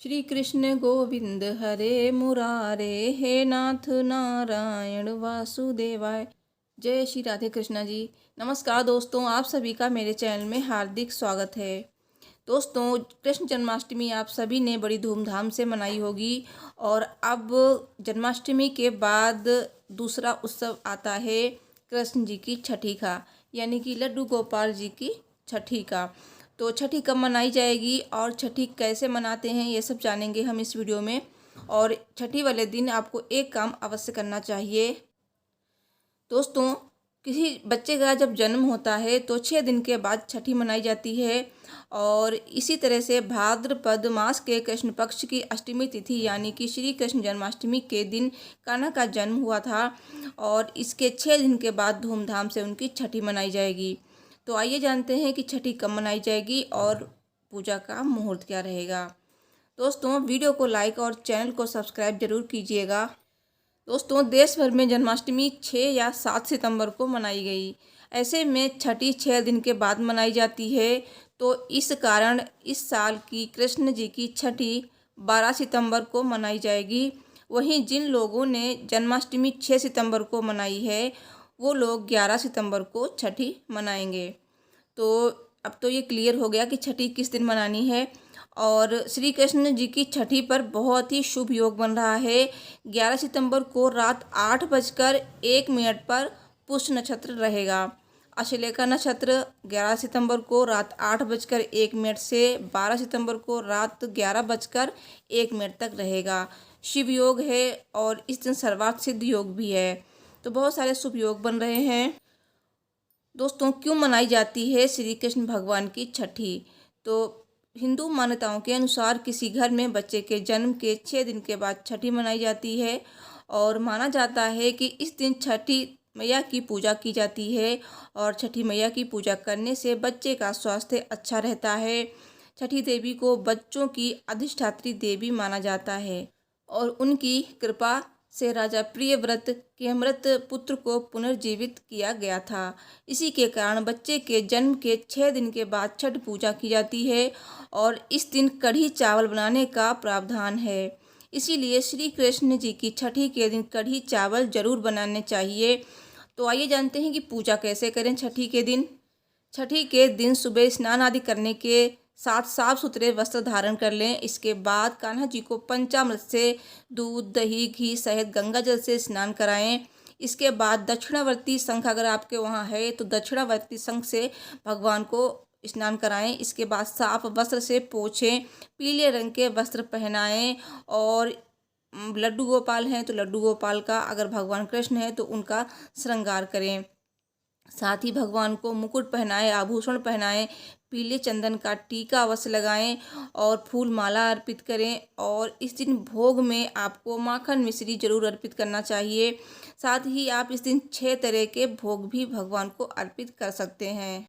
श्री कृष्ण गोविंद हरे मुरारे, हे नाथ नारायण वासुदेवाय। जय श्री राधे कृष्णा जी। नमस्कार दोस्तों, आप सभी का मेरे चैनल में हार्दिक स्वागत है। दोस्तों, कृष्ण जन्माष्टमी आप सभी ने बड़ी धूमधाम से मनाई होगी और अब जन्माष्टमी के बाद दूसरा उत्सव आता है कृष्ण जी की छठी का, यानी कि लड्डू गोपाल जी की छठी का। तो छठी कब मनाई जाएगी और छठी कैसे मनाते हैं, ये सब जानेंगे हम इस वीडियो में। और छठी वाले दिन आपको एक काम अवश्य करना चाहिए। दोस्तों, किसी बच्चे का जब जन्म होता है तो 6 दिन के बाद छठी मनाई जाती है। और इसी तरह से भाद्रपद मास के कृष्ण पक्ष की अष्टमी तिथि यानी कि श्री कृष्ण जन्माष्टमी के दिन कान्हा का जन्म हुआ था और इसके 6 दिन के बाद धूमधाम से उनकी छठी मनाई जाएगी। तो आइए जानते हैं कि छठी कब मनाई जाएगी और पूजा का मुहूर्त क्या रहेगा। दोस्तों, वीडियो को लाइक और चैनल को सब्सक्राइब जरूर कीजिएगा। दोस्तों, देश भर में जन्माष्टमी 6 या 7 सितंबर को मनाई गई। ऐसे में छठी 6 दिन के बाद मनाई जाती है। तो इस कारण इस साल की कृष्ण जी की छठी 12 सितंबर को मनाई जाएगी। वहीं जिन लोगों ने जन्माष्टमी 6 सितंबर को मनाई है वो लोग 11 सितंबर को छठी मनाएंगे। तो अब तो ये क्लियर हो गया कि छठी किस दिन मनानी है। और श्री कृष्ण जी की छठी पर बहुत ही शुभ योग बन रहा है। 11 सितंबर को रात 8:01 पर पुष्य नक्षत्र रहेगा। अश्लेषा नक्षत्र 11 सितंबर को रात 8:01 से 12 सितंबर को रात 11:01 तक रहेगा। शिव योग है और इस दिन सर्वार्थ सिद्ध योग भी है। तो बहुत सारे शुभ योग बन रहे हैं। दोस्तों, क्यों मनाई जाती है श्री कृष्ण भगवान की छठी? तो हिंदू मान्यताओं के अनुसार किसी घर में बच्चे के जन्म के 6 दिन के बाद छठी मनाई जाती है और माना जाता है कि इस दिन छठी मैया की पूजा की जाती है और छठी मैया की पूजा करने से बच्चे का स्वास्थ्य अच्छा रहता है। छठी देवी को बच्चों की अधिष्ठात्री देवी माना जाता है और उनकी कृपा से राजा प्रियव्रत के मृत पुत्र को पुनर्जीवित किया गया था। इसी के कारण बच्चे के जन्म के 6 दिन के बाद छठ पूजा की जाती है और इस दिन कढ़ी चावल बनाने का प्रावधान है। इसीलिए श्री कृष्ण जी की छठी के दिन कढ़ी चावल जरूर बनाने चाहिए। तो आइए जानते हैं कि पूजा कैसे करें छठी के दिन। छठी के दिन सुबह स्नान आदि करने के साथ साफ सुथरे वस्त्र धारण कर लें। इसके बाद कान्हा जी को पंचामृत से दूध, दही, घी सहित गंगा जल से स्नान कराएं। इसके बाद दक्षिणावर्ती शंख अगर आपके वहाँ है तो दक्षिणावर्ती शंख से भगवान को स्नान कराएं। इसके बाद साफ वस्त्र से पोछें, पीले रंग के वस्त्र पहनाएं और लड्डू गोपाल हैं तो लड्डू गोपाल का, अगर भगवान कृष्ण है तो उनका श्रृंगार करें। साथ ही भगवान को मुकुट पहनाएं, आभूषण पहनाएं, पीले चंदन का टीका अवश्य लगाएं और फूल माला अर्पित करें। और इस दिन भोग में आपको माखन मिश्री जरूर अर्पित करना चाहिए। साथ ही आप इस दिन 6 तरह के भोग भी भगवान को अर्पित कर सकते हैं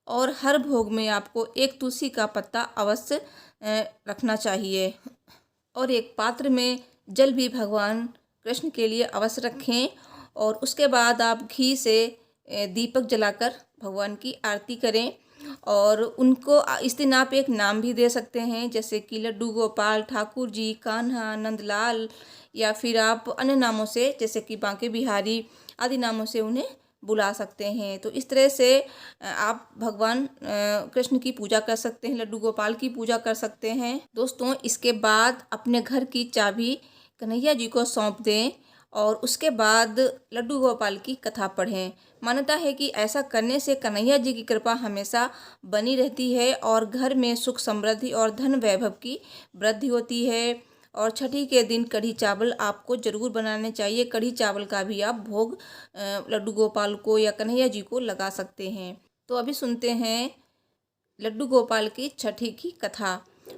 और हर भोग में आपको एक तुलसी का पत्ता अवश्य रखना चाहिए और एक पात्र में जल भी भगवान कृष्ण के लिए अवश्य रखें। और उसके बाद आप घी से दीपक जलाकर भगवान की आरती करें और उनको इस दिन आप एक नाम भी दे सकते हैं, जैसे कि लड्डू गोपाल, ठाकुर जी, कान्हा, नंदलाल, या फिर आप अन्य नामों से जैसे कि बांके बिहारी आदि नामों से उन्हें बुला सकते हैं। तो इस तरह से आप भगवान कृष्ण की पूजा कर सकते हैं, लड्डू गोपाल की पूजा कर सकते हैं। दोस्तों, इसके बाद अपने घर की चाबी कन्हैया जी को सौंप दें और उसके बाद लड्डू गोपाल की कथा पढ़ें। मान्यता है कि ऐसा करने से कन्हैया जी की कृपा हमेशा बनी रहती है और घर में सुख समृद्धि और धन वैभव की वृद्धि होती है। और छठी के दिन कढ़ी चावल आपको ज़रूर बनाने चाहिए। कढ़ी चावल का भी आप भोग लड्डू गोपाल को या कन्हैया जी को लगा सकते हैं। तो अभी सुनते हैं लड्डू गोपाल की छठी की कथा।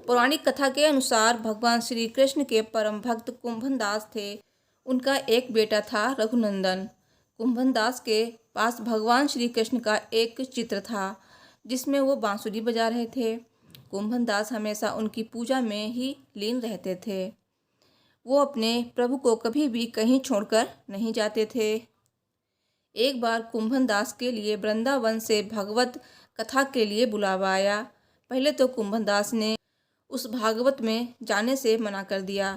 पौराणिक कथा के अनुसार भगवान श्री कृष्ण के परम भक्त कुंभन दास थे। उनका एक बेटा था रघुनंदन। कुंभन दास के पास भगवान श्री कृष्ण का एक चित्र था जिसमें वो बांसुरी बजा रहे थे। कुंभन दास हमेशा उनकी पूजा में ही लीन रहते थे। वो अपने प्रभु को कभी भी कहीं छोड़कर नहीं जाते थे। एक बार कुंभन दास के लिए वृंदावन से भगवत कथा के लिए बुलावा आया। पहले तो कुंभन दास ने उस भागवत में जाने से मना कर दिया,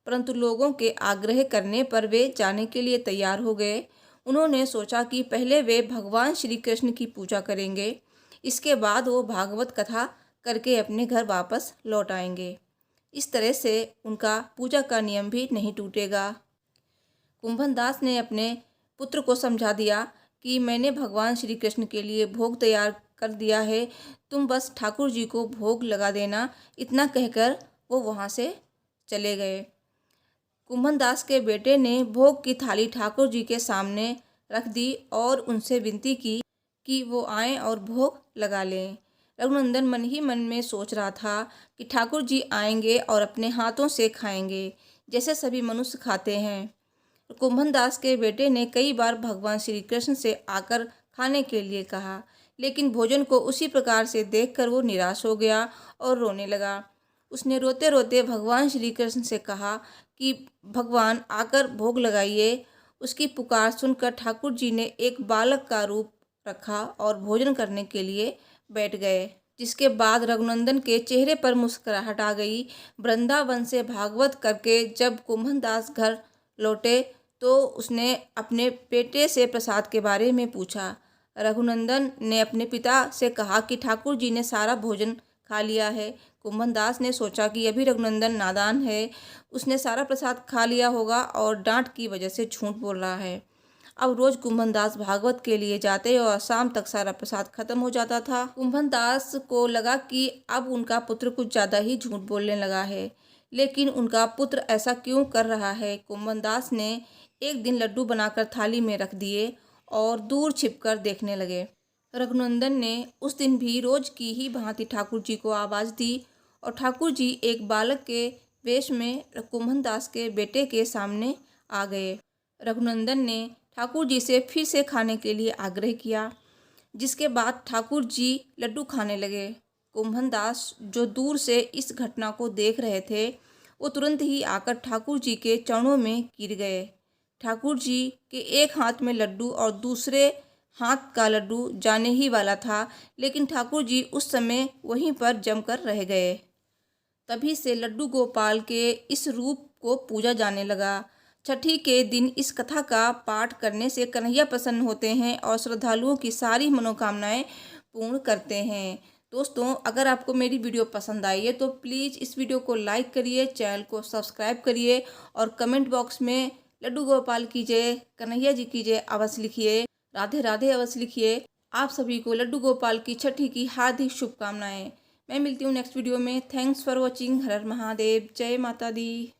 परंतु लोगों के आग्रह करने पर वे जाने के लिए तैयार हो गए। उन्होंने सोचा कि पहले वे भगवान श्री कृष्ण की पूजा करेंगे, इसके बाद वो भागवत कथा करके अपने घर वापस लौट आएंगे। इस तरह से उनका पूजा का नियम भी नहीं टूटेगा। कुंभन दास ने अपने पुत्र को समझा दिया कि मैंने भगवान श्री कृष्ण के लिए भोग तैयार कर दिया है, तुम बस ठाकुर जी को भोग लगा देना। इतना कहकर वो वहाँ से चले गए। कुंभन दास के बेटे ने भोग की थाली ठाकुर जी के सामने रख दी और उनसे विनती की कि वो आएं और भोग लगा लें। रघुनंदन मन ही मन में सोच रहा था कि ठाकुर जी आएंगे और अपने हाथों से खाएंगे, जैसे सभी मनुष्य खाते हैं। कुंभन दास के बेटे ने कई बार भगवान श्री कृष्ण से आकर खाने के लिए कहा, लेकिन भोजन को उसी प्रकार से देखकर वो निराश हो गया और रोने लगा। उसने रोते रोते भगवान श्री कृष्ण से कहा कि भगवान आकर भोग लगाइए। उसकी पुकार सुनकर ठाकुर जी ने एक बालक का रूप रखा और भोजन करने के लिए बैठ गए, जिसके बाद रघुनंदन के चेहरे पर मुस्कुराहट आ गई। वृंदावन से भागवत करके जब कुंभन दास घर लौटे तो उसने अपने बेटे से प्रसाद के बारे में पूछा। रघुनंदन ने अपने पिता से कहा कि ठाकुर जी ने सारा भोजन खा लिया है। कुंभन दास ने सोचा कि अभी रघुनंदन नादान है, उसने सारा प्रसाद खा लिया होगा और डांट की वजह से झूठ बोल रहा है। अब रोज कुंभन दास भागवत के लिए जाते और शाम तक सारा प्रसाद खत्म हो जाता था। कुंभन दास को लगा कि अब उनका पुत्र कुछ ज़्यादा ही झूठ बोलने लगा है, लेकिन उनका पुत्र ऐसा क्यों कर रहा है। कुंभन दास ने एक दिन लड्डू बनाकर थाली में रख दिए और दूर छिपकर देखने लगे। रघुनंदन ने उस दिन भी रोज की ही भांति ठाकुर जी को आवाज़ दी और ठाकुर जी एक बालक के वेश में कुंभन दास के बेटे के सामने आ गए। रघुनंदन ने ठाकुर जी से फिर से खाने के लिए आग्रह किया, जिसके बाद ठाकुर जी लड्डू खाने लगे। कुंभन दास जो दूर से इस घटना को देख रहे थे, वो तुरंत ही आकर ठाकुर जी के चरणों में गिर गए। ठाकुर जी के एक हाथ में लड्डू और दूसरे हाथ का लड्डू जाने ही वाला था, लेकिन ठाकुर जी उस समय वहीं पर जमकर रह गए। तभी से लड्डू गोपाल के इस रूप को पूजा जाने लगा। छठी के दिन इस कथा का पाठ करने से कन्हैया प्रसन्न होते हैं और श्रद्धालुओं की सारी मनोकामनाएं पूर्ण करते हैं। दोस्तों, अगर आपको मेरी वीडियो पसंद आई है तो प्लीज़ इस वीडियो को लाइक करिए, चैनल को सब्सक्राइब करिए और कमेंट बॉक्स में लड्डू गोपाल की जय, कन्हैया जी की जय अवश्य लिखिए, राधे राधे अवश्य लिखिए। आप सभी को लड्डू गोपाल की छठी की हार्दिक शुभकामनाएं। मैं मिलती हूँ नेक्स्ट वीडियो में। Thanks for watching. Har Har Mahadev. जय माता दी।